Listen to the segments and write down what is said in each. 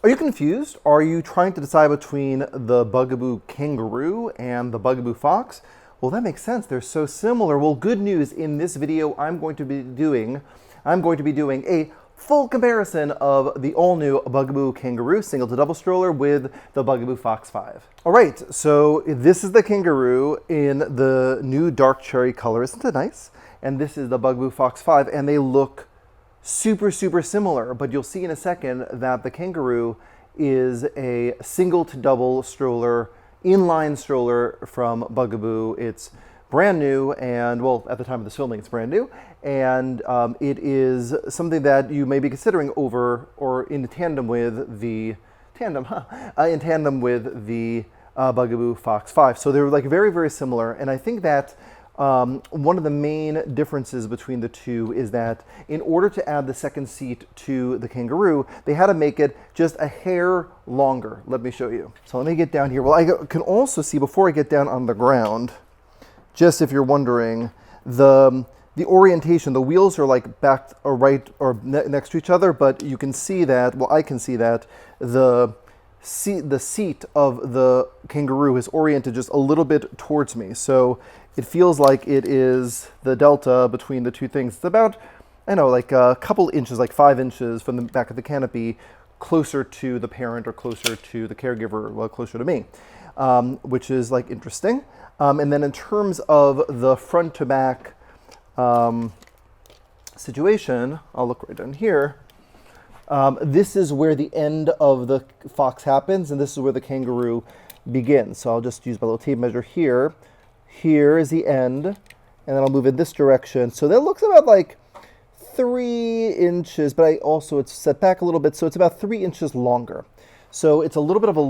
Are you confused? Are you trying to decide between the Bugaboo Kangaroo and the Bugaboo Fox? Well, that makes sense. They're so similar. Well, good news. In this video, I'm going to be doing a full comparison of the all-new Bugaboo Kangaroo single to double stroller with the Bugaboo Fox 5. All right, so this is the Kangaroo in the new dark cherry color. Isn't it nice? And this is the Bugaboo Fox 5, and they look super similar, but you'll see in a second that the Kangaroo is a single to double stroller, inline stroller from Bugaboo. It's brand new, and well, at the time of this filming, it's brand new, and it is something that you may be considering over or in tandem with the Bugaboo Fox 5. So they're like very similar, and I think that one of the main differences between the two is that in order to add the second seat to the Kangaroo, they had to make it just a hair longer. Let me show you. So let me get down here. Well, I can also see, before I get down on the ground, just if you're wondering, the orientation, the wheels are like back or right or next to each other, but you can see that, well, I can see that the seat of the Kangaroo is oriented just a little bit towards me. So it feels like it is the delta between the two things. It's about, I know, like a couple inches, like 5 inches from the back of the canopy, closer to the parent or closer to the caregiver, well, closer to me, which is like interesting. And then in terms of the front to back situation, I'll look right down here. This is where the end of the Fox happens, and this is where the Kangaroo begins. So I'll just use my little tape measure here. Here is the end, and then I'll move in this direction. So that looks about like 3 inches, but it's set back a little bit, so it's about 3 inches longer. So it's a little bit of a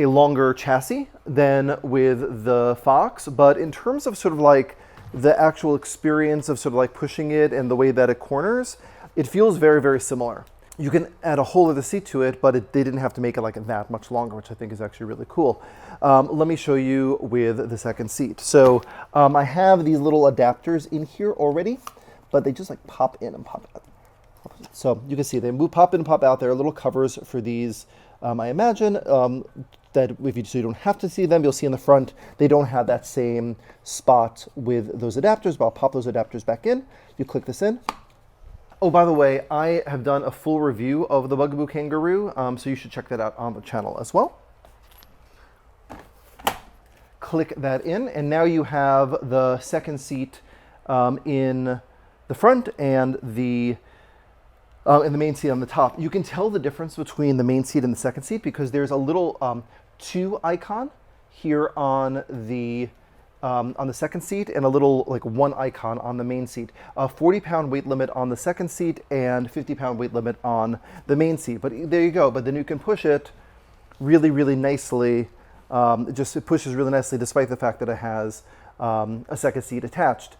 longer chassis than with the Fox, but in terms of sort of like the actual experience of sort of like pushing it and the way that it corners, it feels very similar. You can add a whole other seat to it, but they didn't have to make it like that much longer, which I think is actually really cool. Let me show you with the second seat. So I have these little adapters in here already, but they just like pop in and pop out. So you can see they pop in and pop out. There are little covers for these. I imagine that so you don't have to see them, you'll see in the front, they don't have that same spot with those adapters, but I'll pop those adapters back in. You click this in. Oh, by the way, I have done a full review of the Bugaboo Kangaroo, so you should check that out on the channel as well. Click that in, and now you have the second seat in the front and the main seat on the top. You can tell the difference between the main seat and the second seat because there's a little 2 icon here on the second seat and a little like 1 icon on the main seat. A 40-pound weight limit on the second seat and 50-pound weight limit on the main seat. But there you go. But then you can push it really nicely. It pushes really nicely despite the fact that it has a second seat attached.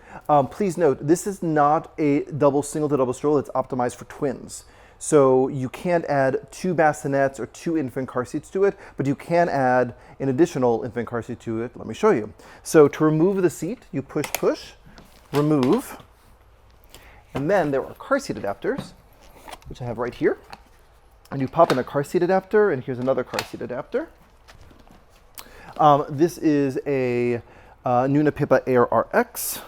Please note, this is not a single to double stroller. It's optimized for twins. So you can't add 2 bassinets or 2 infant car seats to it, but you can add an additional infant car seat to it. Let me show you. So to remove the seat, you push, remove, and then there are car seat adapters, which I have right here. And you pop in a car seat adapter, and here's another car seat adapter. This is a Nuna Pippa Air RX.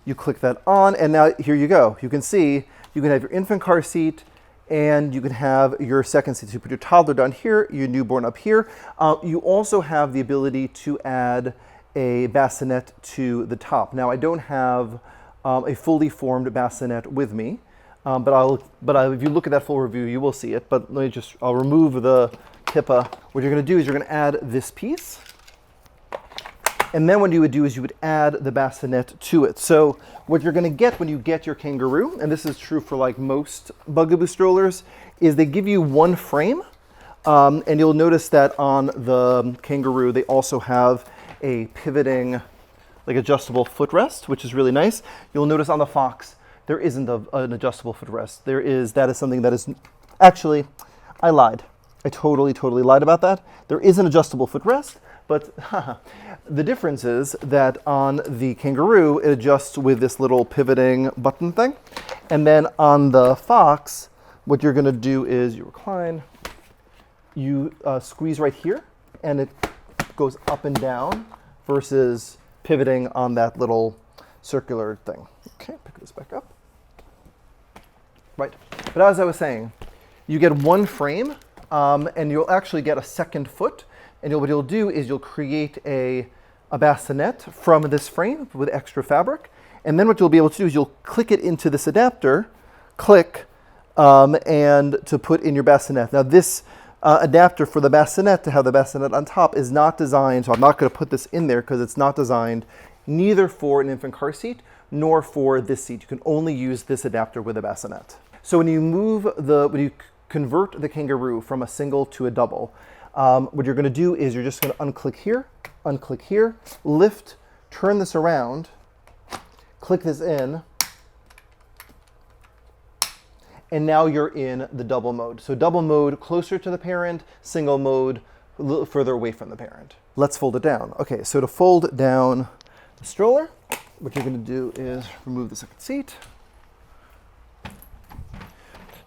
You click that on, and now here you go. You can see you can have your infant car seat, and you can have your second seat. So you put your toddler down here, your newborn up here. You also have the ability to add a bassinet to the top. Now, I don't have a fully formed bassinet with me, but if you look at that full review, you will see it. But I'll remove the Pippa. What you're going to do is you're going to add this piece. And then what you would do is you would add the bassinet to it. So what you're going to get when you get your Kangaroo, and this is true for like most Bugaboo strollers, is they give you 1 frame. And you'll notice that on the Kangaroo, they also have a pivoting, like adjustable footrest, which is really nice. You'll notice on the Fox, there isn't an adjustable footrest. That is something that is, actually, I lied. I totally lied about that. There is an adjustable footrest, but the difference is that on the Kangaroo, it adjusts with this little pivoting button thing. And then on the Fox, what you're gonna do is you recline, you squeeze right here, and it goes up and down versus pivoting on that little circular thing. Okay, pick this back up. Right, but as I was saying, you get one frame, and you'll actually get a second foot, and what you'll do is you'll create a bassinet from this frame with extra fabric, and then what you'll be able to do is you'll click it into this adapter, and to put in your bassinet. Now this adapter for the bassinet, to have the bassinet on top, is not designed, so I'm not going to put this in there because it's not designed neither for an infant car seat nor for this seat. You can only use this adapter with a bassinet. So when you convert the Kangaroo from a single to a double, what you're going to do is you're just going to unclick here, lift, turn this around, click this in, and now you're in the double mode. So double mode closer to the parent, single mode a little further away from the parent. Let's fold it down. Okay, so to fold down the stroller, what you're going to do is remove the second seat,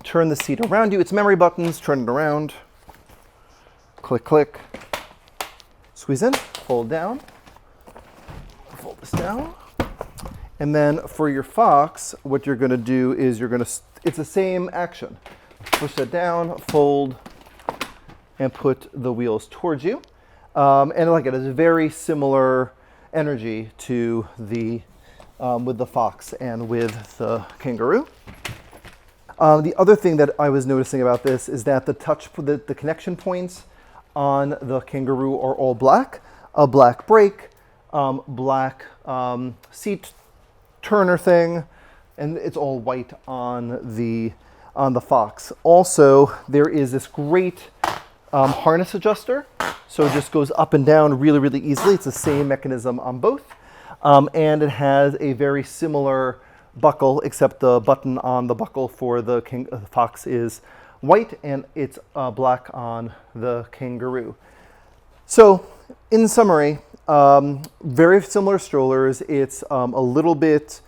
turn the seat around you. It's memory buttons, turn it around, click, click, squeeze in, fold down, fold this down. And then for your Fox, what you're going to do is it's the same action. Push that down, fold, and put the wheels towards you. And like it is a very similar energy to the with the Fox and with the Kangaroo. The other thing that I was noticing about this is that the connection points on the Kangaroo are all black. A black brake, black seat turner thing, and it's all white on the Fox. Also, there is this great harness adjuster, so it just goes up and down really, really easily. It's the same mechanism on both, and it has a very similar buckle, except the button on the buckle for the Fox is white, and it's black on the Kangaroo. So, in summary, very similar strollers. It's a little bit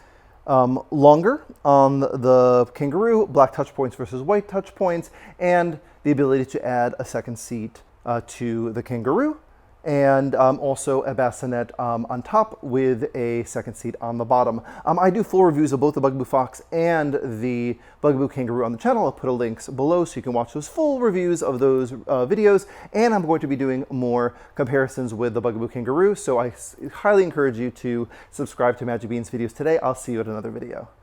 longer on the Kangaroo, black touch points versus white touch points, and the ability to add a second seat to the Kangaroo, and also a bassinet on top with a second seat on the bottom. I do full reviews of both the Bugaboo Fox and the Bugaboo Kangaroo on the channel. I'll put a links below so you can watch those full reviews of those videos, and I'm going to be doing more comparisons with the Bugaboo Kangaroo, so I highly encourage you to subscribe to Magic Bean's videos today. I'll see you at another video.